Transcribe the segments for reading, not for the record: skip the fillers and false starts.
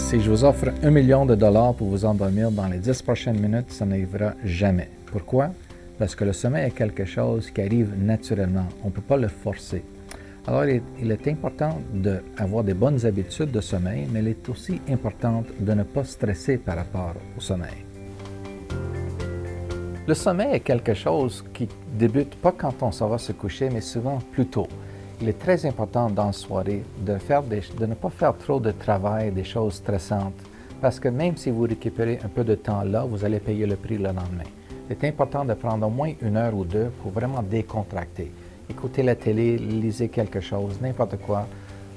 Si je vous offre 1 million de dollars pour vous endormir dans les 10 prochaines minutes, ça n'arrivera jamais. Pourquoi? Parce que le sommeil est quelque chose qui arrive naturellement. On ne peut pas le forcer. Alors, il est important d'avoir des bonnes habitudes de sommeil, mais il est aussi important de ne pas stresser par rapport au sommeil. Le sommeil est quelque chose qui débute pas quand on s'en va se coucher, mais souvent plus tôt. Il est très important dans la soirée de ne pas faire trop de travail, des choses stressantes, parce que même si vous récupérez un peu de temps là, vous allez payer le prix le lendemain. Il est important de prendre au moins 1 heure ou 2 pour vraiment décontracter. Écoutez la télé, lisez quelque chose, n'importe quoi,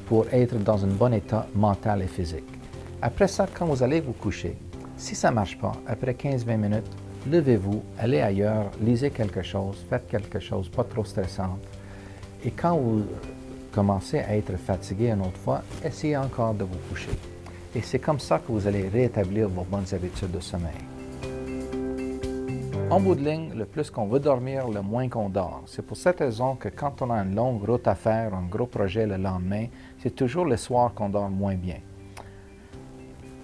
pour être dans un bon état mental et physique. Après ça, quand vous allez vous coucher, si ça ne marche pas, après 15-20 minutes, levez-vous, allez ailleurs, lisez quelque chose, faites quelque chose, pas trop stressant. Et quand vous commencez à être fatigué une autre fois, essayez encore de vous coucher. Et c'est comme ça que vous allez rétablir vos bonnes habitudes de sommeil. En bout de ligne, le plus qu'on veut dormir, le moins qu'on dort. C'est pour cette raison que quand on a une longue route à faire, un gros projet le lendemain, c'est toujours le soir qu'on dort moins bien.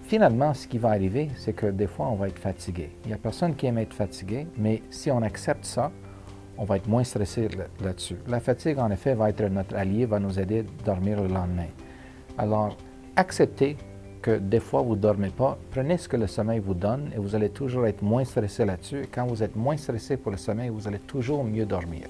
Finalement, ce qui va arriver, c'est que des fois, on va être fatigué. Il n'y a personne qui aime être fatigué, mais si on accepte ça, on va être moins stressé là-dessus. La fatigue, en effet, va être notre allié, va nous aider à dormir le lendemain. Alors, acceptez que des fois, vous ne dormez pas. Prenez ce que le sommeil vous donne et vous allez toujours être moins stressé là-dessus. Et quand vous êtes moins stressé pour le sommeil, vous allez toujours mieux dormir.